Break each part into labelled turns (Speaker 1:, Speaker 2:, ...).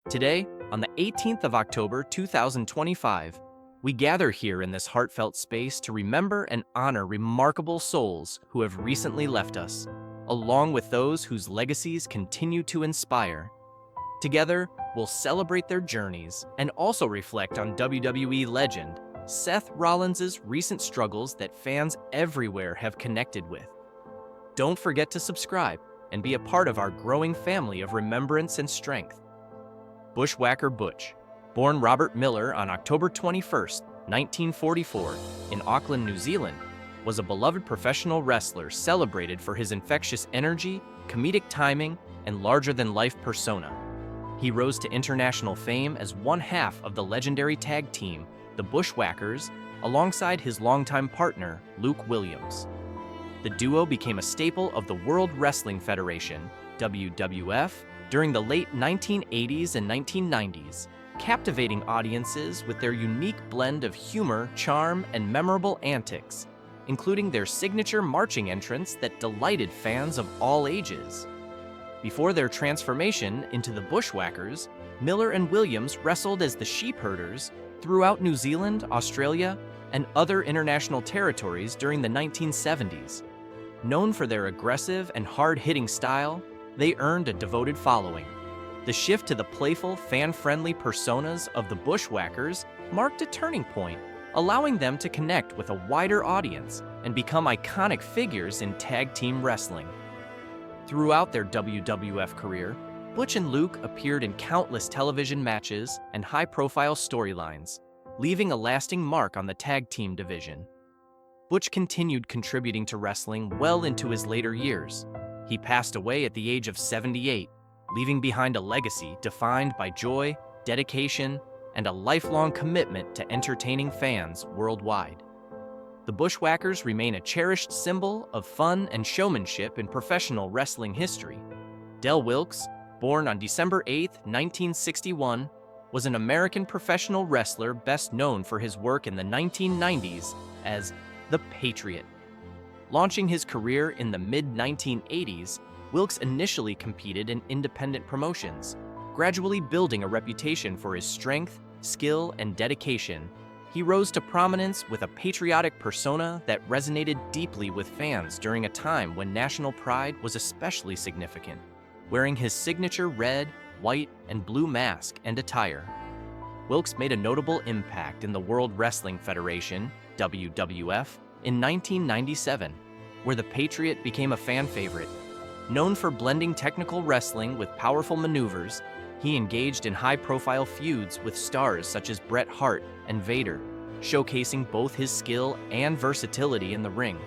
Speaker 1: Today, on the 18th of October 2025, we gather here in this heartfelt space to remember and honor remarkable souls who have recently left us, along with those whose legacies continue to inspire. Together, we'll celebrate their journeys and also reflect on WWE legend Seth Rollins' recent struggles that fans everywhere have connected with. Don't forget to subscribe and be a part of our growing family of remembrance and strength. Bushwhacker Butch, born Robert Miller on October 21, 1944, in Auckland, New Zealand, was a beloved professional wrestler celebrated for his infectious energy, comedic timing, and larger-than-life persona. He rose to international fame as one half of the legendary tag team, the Bushwhackers, alongside his longtime partner, Luke Williams. The duo became a staple of the World Wrestling Federation, WWF, during the late 1980s and 1990s, captivating audiences with their unique blend of humor, charm, and memorable antics, including their signature marching entrance that delighted fans of all ages. Before their transformation into the Bushwhackers, Miller and Williams wrestled as the Sheepherders throughout New Zealand, Australia, and other international territories during the 1970s. Known for their aggressive and hard-hitting style, they earned a devoted following. The shift to the playful, fan-friendly personas of the Bushwhackers marked a turning point, allowing them to connect with a wider audience and become iconic figures in tag team wrestling. Throughout their WWF career, Butch and Luke appeared in countless television matches and high-profile storylines, leaving a lasting mark on the tag team division. Butch continued contributing to wrestling well into his later years. He passed away at the age of 78, leaving behind a legacy defined by joy, dedication, and a lifelong commitment to entertaining fans worldwide. The Bushwhackers remain a cherished symbol of fun and showmanship in professional wrestling history. Del Wilkes, born on December 8, 1961, was an American professional wrestler best known for his work in the 1990s as the Patriot. Launching his career in the mid-1980s, Wilkes initially competed in independent promotions, gradually building a reputation for his strength, skill, and dedication. He rose to prominence with a patriotic persona that resonated deeply with fans during a time when national pride was especially significant, wearing his signature red, white, and blue mask and attire. Wilkes made a notable impact in the World Wrestling Federation, WWF, in 1997, where the Patriot became a fan favorite. Known for blending technical wrestling with powerful maneuvers, he engaged in high-profile feuds with stars such as Bret Hart and Vader, showcasing both his skill and versatility in the ring.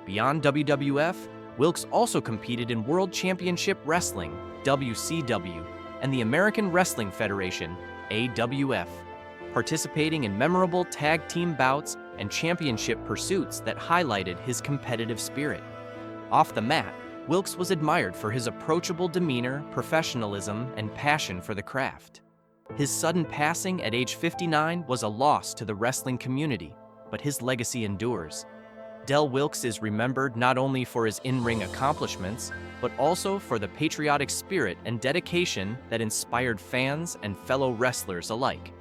Speaker 1: Beyond WWF, Wilkes also competed in World Championship Wrestling, WCW, and the American Wrestling Federation, AWF, participating in memorable tag team bouts and championship pursuits that highlighted his competitive spirit. Off the mat, Wilkes was admired for his approachable demeanor, professionalism, and passion for the craft. His sudden passing at age 59 was a loss to the wrestling community, but his legacy endures. Del Wilkes is remembered not only for his in-ring accomplishments, but also for the patriotic spirit and dedication that inspired fans and fellow wrestlers alike.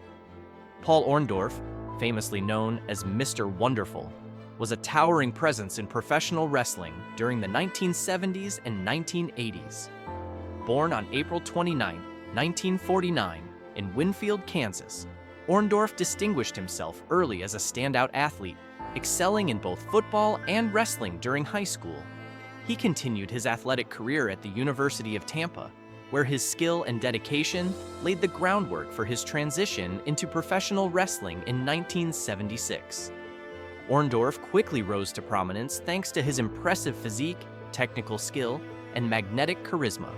Speaker 1: Paul Orndorff, famously known as Mr. Wonderful, was a towering presence in professional wrestling during the 1970s and 1980s. Born on April 29, 1949, in Winfield, Kansas, Orndorff distinguished himself early as a standout athlete, excelling in both football and wrestling during high school. He continued his athletic career at the University of Tampa, where his skill and dedication laid the groundwork for his transition into professional wrestling in 1976. Orndorff quickly rose to prominence thanks to his impressive physique, technical skill, and magnetic charisma.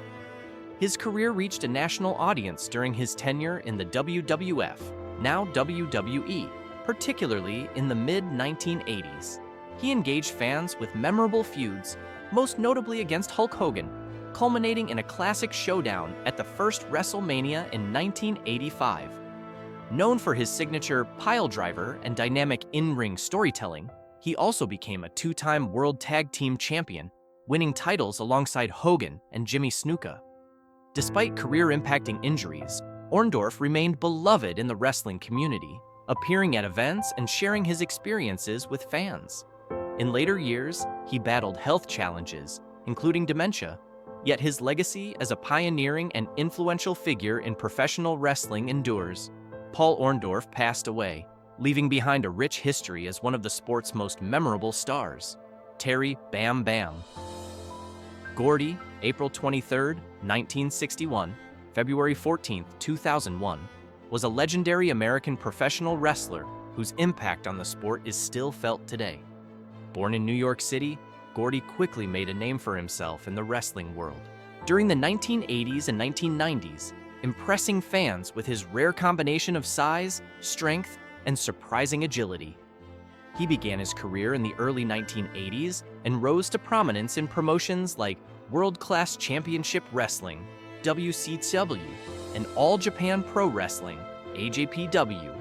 Speaker 1: His career reached a national audience during his tenure in the WWF, now WWE, particularly in the mid-1980s. He engaged fans with memorable feuds, most notably against Hulk Hogan, culminating in a classic showdown at the first WrestleMania in 1985. Known for his signature piledriver and dynamic in-ring storytelling, he also became a two-time World Tag Team Champion, winning titles alongside Hogan and Jimmy Snuka. Despite career-impacting injuries, Orndorff remained beloved in the wrestling community, appearing at events and sharing his experiences with fans. In later years, he battled health challenges, including dementia, yet his legacy as a pioneering and influential figure in professional wrestling endures. Paul Orndorff passed away, leaving behind a rich history as one of the sport's most memorable stars. Terry Bam Bam. Gordy, April 23, 1961, February 14, 2001, was a legendary American professional wrestler whose impact on the sport is still felt today. Born in New York City, Gordy quickly made a name for himself in the wrestling world. During the 1980s and 1990s, impressing fans with his rare combination of size, strength, and surprising agility. He began his career in the early 1980s and rose to prominence in promotions like World Class Championship Wrestling, WCW, and All Japan Pro Wrestling, AJPW.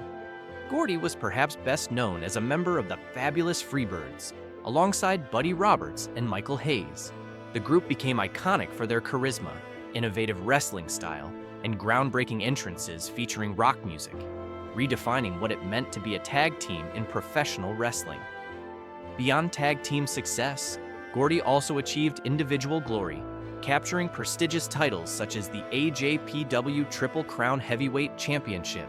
Speaker 1: Gordy was perhaps best known as a member of the Fabulous Freebirds, alongside Buddy Roberts and Michael Hayes. The group became iconic for their charisma, innovative wrestling style, and groundbreaking entrances featuring rock music, redefining what it meant to be a tag team in professional wrestling. Beyond tag team success, Gordy also achieved individual glory, capturing prestigious titles such as the AJPW Triple Crown Heavyweight Championship.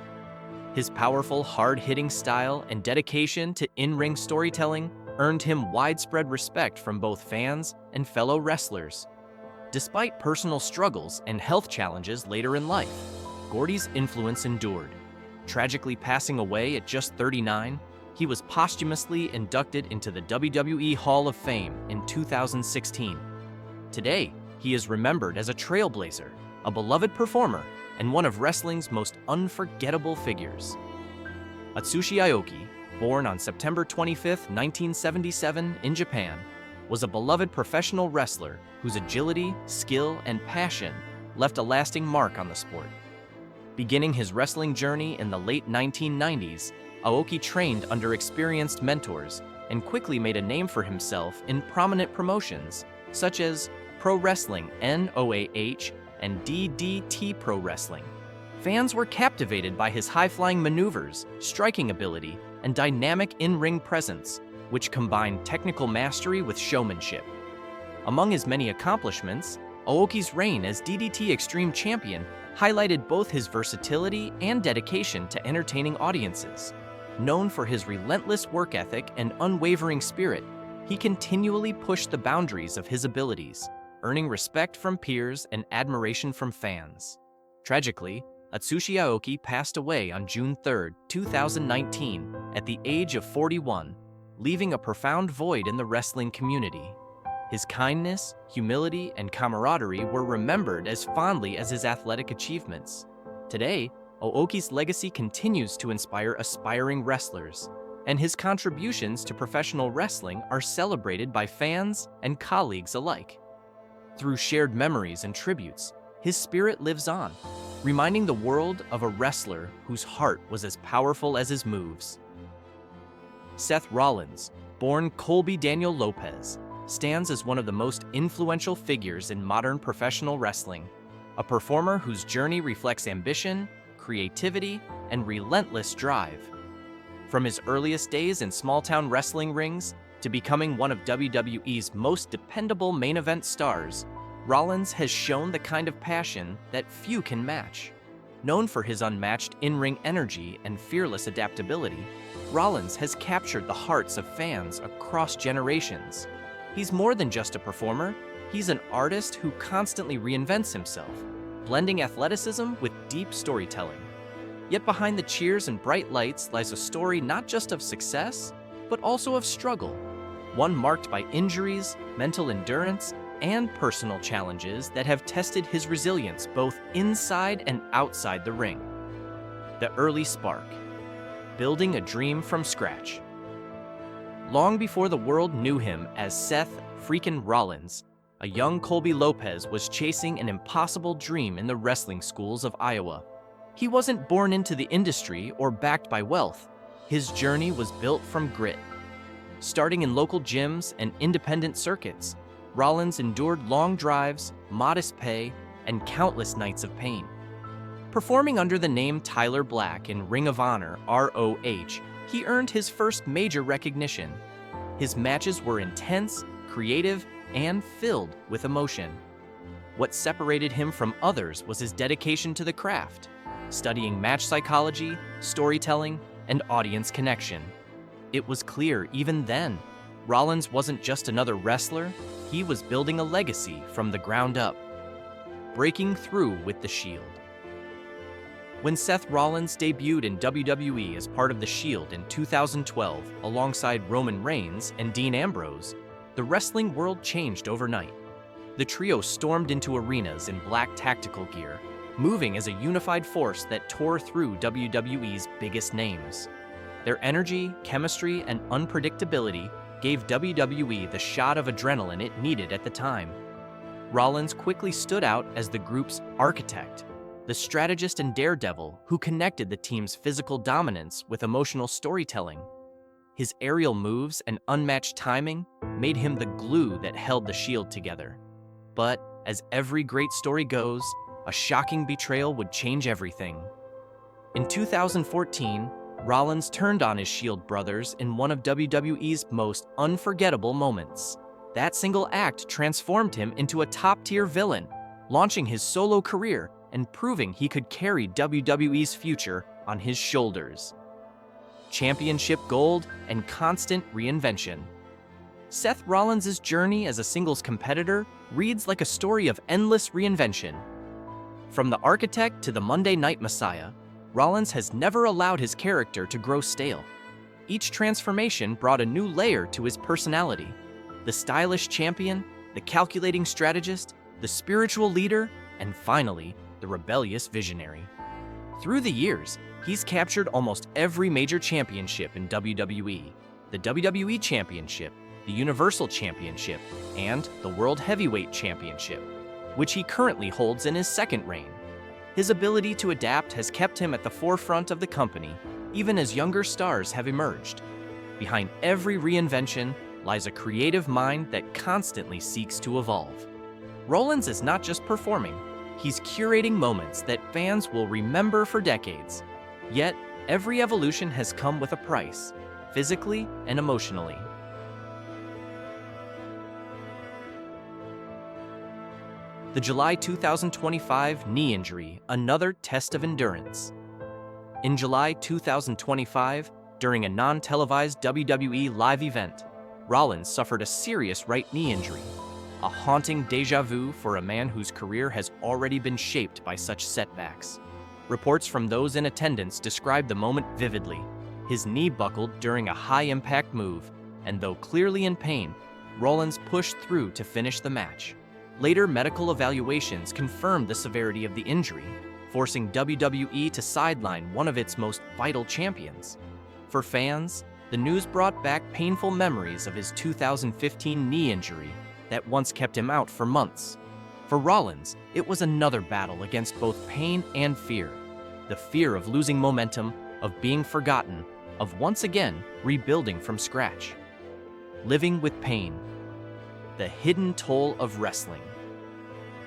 Speaker 1: His powerful, hard-hitting style and dedication to in-ring storytelling earned him widespread respect from both fans and fellow wrestlers. Despite personal struggles and health challenges later in life, Gordy's influence endured. Tragically passing away at just 39, he was posthumously inducted into the WWE Hall of Fame in 2016. Today, he is remembered as a trailblazer, a beloved performer, and one of wrestling's most unforgettable figures. Atsushi Aoki, born on September 25, 1977 in Japan, was a beloved professional wrestler whose agility, skill, and passion left a lasting mark on the sport. Beginning his wrestling journey in the late 1990s, Aoki trained under experienced mentors and quickly made a name for himself in prominent promotions such as Pro Wrestling NOAH and DDT Pro Wrestling. Fans were captivated by his high-flying maneuvers, striking ability, and dynamic in-ring presence, which combined technical mastery with showmanship. Among his many accomplishments, Aoki's reign as DDT Extreme Champion highlighted both his versatility and dedication to entertaining audiences. Known for his relentless work ethic and unwavering spirit, he continually pushed the boundaries of his abilities, earning respect from peers and admiration from fans. Tragically, Atsushi Aoki passed away on June 3, 2019, at the age of 41, leaving a profound void in the wrestling community. His kindness, humility, and camaraderie were remembered as fondly as his athletic achievements. Today, Aoki's legacy continues to inspire aspiring wrestlers, and his contributions to professional wrestling are celebrated by fans and colleagues alike. Through shared memories and tributes, his spirit lives on, reminding the world of a wrestler whose heart was as powerful as his moves. Seth Rollins, born Colby Daniel Lopez, stands as one of the most influential figures in modern professional wrestling, a performer whose journey reflects ambition, creativity, and relentless drive. From his earliest days in small-town wrestling rings to becoming one of WWE's most dependable main event stars, Rollins has shown the kind of passion that few can match. Known for his unmatched in-ring energy and fearless adaptability, Rollins has captured the hearts of fans across generations. He's more than just a performer, he's an artist who constantly reinvents himself, blending athleticism with deep storytelling. Yet behind the cheers and bright lights lies a story not just of success, but also of struggle, one marked by injuries, mental endurance, and personal challenges that have tested his resilience both inside and outside the ring. The early spark, building a dream from scratch. Long before the world knew him as Seth "Freakin' Rollins," a young Colby Lopez was chasing an impossible dream in the wrestling schools of Iowa. He wasn't born into the industry or backed by wealth. His journey was built from grit. Starting in local gyms and independent circuits, Rollins endured long drives, modest pay, and countless nights of pain. Performing under the name Tyler Black in Ring of Honor, ROH, he earned his first major recognition. His matches were intense, creative, and filled with emotion. What separated him from others was his dedication to the craft, studying match psychology, storytelling, and audience connection. It was clear even then, Rollins wasn't just another wrestler, he was building a legacy from the ground up, breaking through with the Shield. When Seth Rollins debuted in WWE as part of the Shield in 2012 alongside Roman Reigns and Dean Ambrose, the wrestling world changed overnight. The trio stormed into arenas in black tactical gear, moving as a unified force that tore through WWE's biggest names. Their energy, chemistry, and unpredictability gave WWE the shot of adrenaline it needed at the time. Rollins quickly stood out as the group's architect, the strategist and daredevil who connected the team's physical dominance with emotional storytelling. His aerial moves and unmatched timing made him the glue that held the Shield together. But, as every great story goes, a shocking betrayal would change everything. In 2014, Rollins turned on his Shield brothers in one of WWE's most unforgettable moments. That single act transformed him into a top-tier villain, launching his solo career and proving he could carry WWE's future on his shoulders. Championship gold and constant reinvention. Seth Rollins' journey as a singles competitor reads like a story of endless reinvention. From the architect to the Monday Night Messiah, Rollins has never allowed his character to grow stale. Each transformation brought a new layer to his personality. The stylish champion, the calculating strategist, the spiritual leader, and finally, the rebellious visionary. Through the years, he's captured almost every major championship in WWE: the WWE Championship, the Universal Championship, and the World Heavyweight Championship, which he currently holds in his second reign. His ability to adapt has kept him at the forefront of the company, even as younger stars have emerged. Behind every reinvention lies a creative mind that constantly seeks to evolve. Rollins is not just performing, he's curating moments that fans will remember for decades. Yet, every evolution has come with a price, physically and emotionally. The July 2025 knee injury, another test of endurance. In July 2025, during a non-televised WWE live event, Rollins suffered a serious right knee injury, a haunting déjà vu for a man whose career has already been shaped by such setbacks. Reports from those in attendance describe the moment vividly. His knee buckled during a high-impact move, and though clearly in pain, Rollins pushed through to finish the match. Later medical evaluations confirmed the severity of the injury, forcing WWE to sideline one of its most vital champions. For fans, the news brought back painful memories of his 2015 knee injury that once kept him out for months. For Rollins, it was another battle against both pain and fear. The fear of losing momentum, of being forgotten, of once again rebuilding from scratch. Living with pain. The hidden toll of wrestling.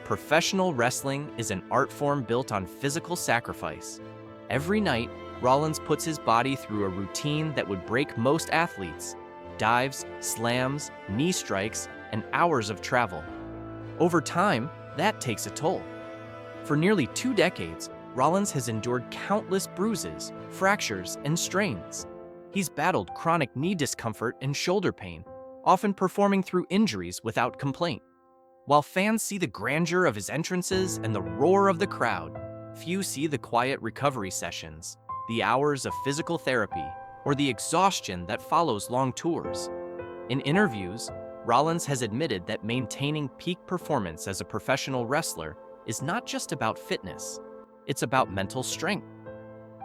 Speaker 1: Professional wrestling is an art form built on physical sacrifice. Every night, Rollins puts his body through a routine that would break most athletes: dives, slams, knee strikes, and hours of travel. Over time, that takes a toll. For nearly 2 decades, Rollins has endured countless bruises, fractures, and strains. He's battled chronic knee discomfort and shoulder pain, often performing through injuries without complaint. While fans see the grandeur of his entrances and the roar of the crowd, few see the quiet recovery sessions, the hours of physical therapy, or the exhaustion that follows long tours. In interviews, Rollins has admitted that maintaining peak performance as a professional wrestler is not just about fitness, it's about mental strength.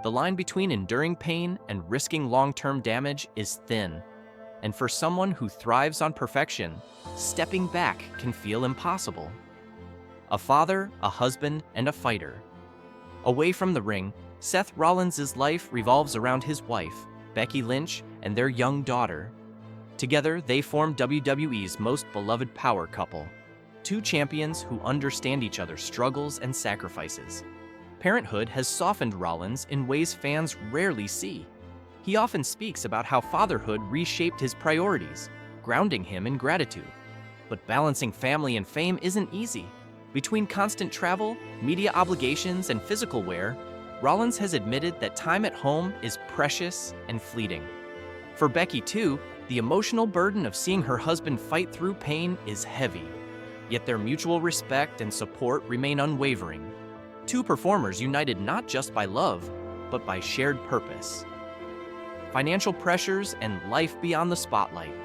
Speaker 1: The line between enduring pain and risking long-term damage is thin, and for someone who thrives on perfection, stepping back can feel impossible. A father, a husband, and a fighter. Away from the ring, Seth Rollins' life revolves around his wife, Becky Lynch, and their young daughter. Together, they form WWE's most beloved power couple. two champions who understand each other's struggles and sacrifices. Parenthood has softened Rollins in ways fans rarely see. He often speaks about how fatherhood reshaped his priorities, grounding him in gratitude. But balancing family and fame isn't easy. Between constant travel, media obligations, and physical wear, Rollins has admitted that time at home is precious and fleeting. For Becky, too, the emotional burden of seeing her husband fight through pain is heavy. Yet their mutual respect and support remain unwavering. Two performers united not just by love, but by shared purpose. Financial pressures and life beyond the spotlight.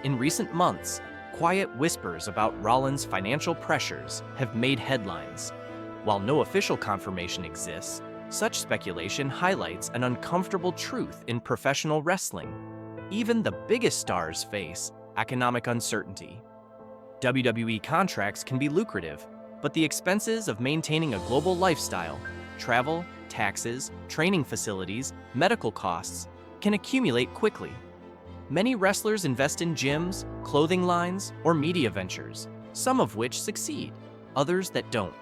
Speaker 1: In recent months, quiet whispers about Rollins' financial pressures have made headlines. While no official confirmation exists, such speculation highlights an uncomfortable truth in professional wrestling. Even the biggest stars face economic uncertainty. WWE contracts can be lucrative, but the expenses of maintaining a global lifestyle, travel, taxes, training facilities, medical costs, can accumulate quickly. Many wrestlers invest in gyms, clothing lines, or media ventures, some of which succeed, others that don't.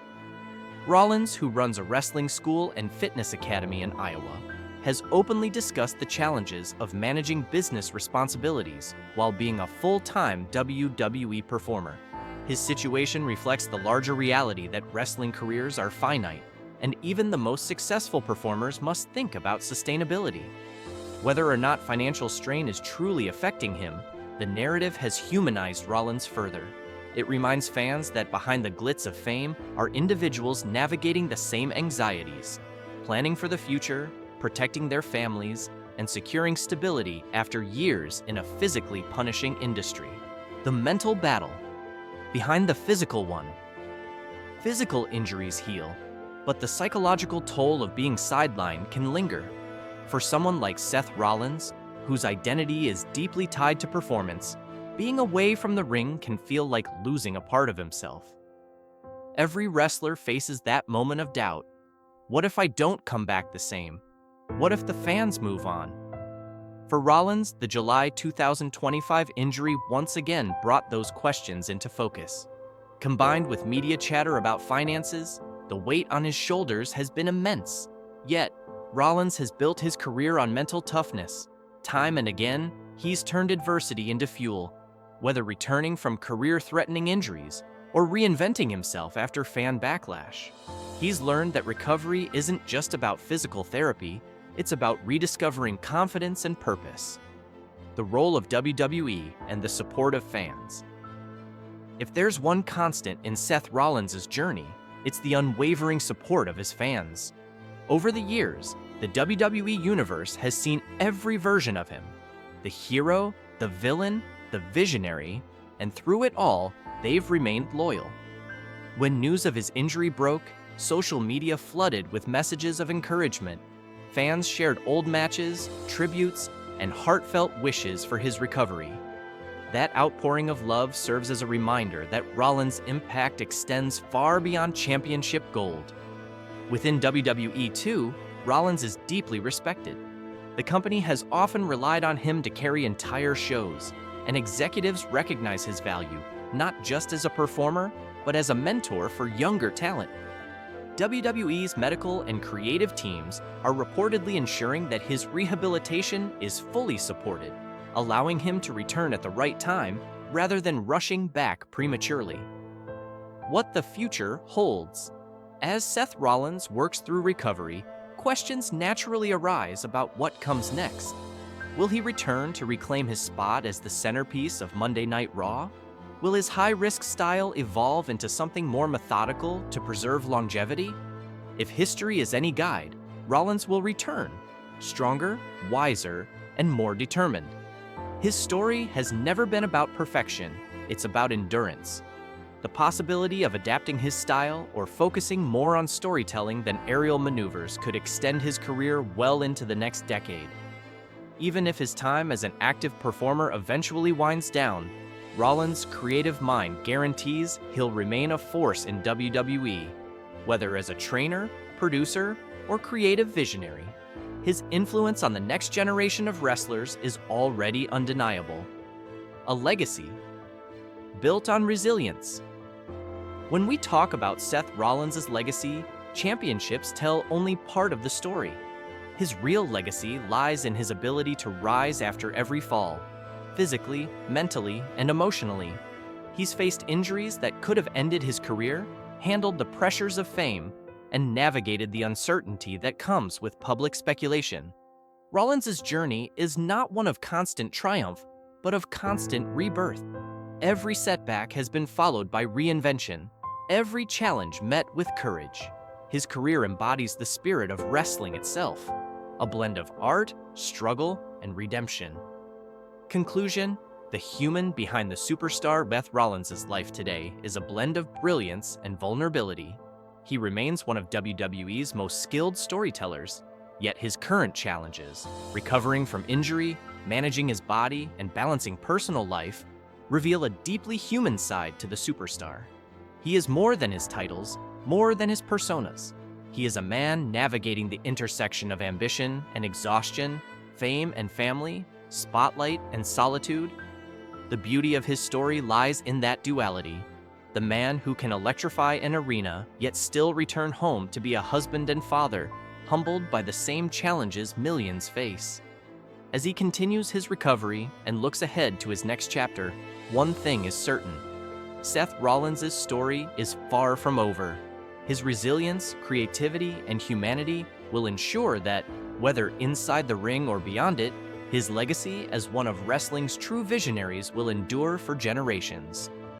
Speaker 1: Rollins, who runs a wrestling school and fitness academy in Iowa, has openly discussed the challenges of managing business responsibilities while being a full-time WWE performer. His situation reflects the larger reality that wrestling careers are finite, and even the most successful performers must think about sustainability. Whether or not financial strain is truly affecting him, the narrative has humanized Rollins further. It reminds fans that behind the glitz of fame are individuals navigating the same anxieties, planning for the future, protecting their families, and securing stability after years in a physically punishing industry. The mental battle behind the physical one. Physical injuries heal, but the psychological toll of being sidelined can linger. For someone like Seth Rollins, whose identity is deeply tied to performance, being away from the ring can feel like losing a part of himself. Every wrestler faces that moment of doubt. What if I don't come back the same? What if the fans move on? For Rollins, the July 2025 injury once again brought those questions into focus. Combined with media chatter about finances, the weight on his shoulders has been immense. Yet, Rollins has built his career on mental toughness. Time and again, he's turned adversity into fuel, whether returning from career-threatening injuries or reinventing himself after fan backlash. He's learned that recovery isn't just about physical therapy, it's about rediscovering confidence and purpose. The role of WWE and the support of fans. If there's one constant in Seth Rollins' journey, it's the unwavering support of his fans. Over the years, the WWE Universe has seen every version of him. The hero, the villain, the visionary, and through it all, they've remained loyal. When news of his injury broke, social media flooded with messages of encouragement. Fans shared old matches, tributes, and heartfelt wishes for his recovery. That outpouring of love serves as a reminder that Rollins' impact extends far beyond championship gold. Within WWE too, Rollins is deeply respected. The company has often relied on him to carry entire shows, and executives recognize his value, not just as a performer, but as a mentor for younger talent. WWE's medical and creative teams are reportedly ensuring that his rehabilitation is fully supported, allowing him to return at the right time rather than rushing back prematurely. What the future holds. As Seth Rollins works through recovery, questions naturally arise about what comes next. Will he return to reclaim his spot as the centerpiece of Monday Night Raw? Will his high-risk style evolve into something more methodical to preserve longevity? If history is any guide, Rollins will return, stronger, wiser, and more determined. His story has never been about perfection, it's about endurance. The possibility of adapting his style or focusing more on storytelling than aerial maneuvers could extend his career well into the next decade. Even if his time as an active performer eventually winds down, Rollins' creative mind guarantees he'll remain a force in WWE, whether as a trainer, producer, or creative visionary. His influence on the next generation of wrestlers is already undeniable. A legacy built on resilience, When we talk about Seth Rollins' legacy, championships tell only part of the story. His real legacy lies in his ability to rise after every fall, physically, mentally, and emotionally. He's faced injuries that could have ended his career, handled the pressures of fame, and navigated the uncertainty that comes with public speculation. Rollins' journey is not one of constant triumph, but of constant rebirth. Every setback has been followed by reinvention, every challenge met with courage. His career embodies the spirit of wrestling itself, a blend of art, struggle, and redemption. Conclusion: the human behind the superstar Seth Rollins' life today is a blend of brilliance and vulnerability. He remains one of WWE's most skilled storytellers, yet his current challenges, recovering from injury, managing his body, and balancing personal life, reveal a deeply human side to the superstar. He is more than his titles, more than his personas. He is a man navigating the intersection of ambition and exhaustion, fame and family, spotlight and solitude. The beauty of his story lies in that duality. The man who can electrify an arena, yet still return home to be a husband and father, humbled by the same challenges millions face. As he continues his recovery and looks ahead to his next chapter, one thing is certain: Seth Rollins' story is far from over. His resilience, creativity, and humanity will ensure that, whether inside the ring or beyond it, his legacy as one of wrestling's true visionaries will endure for generations.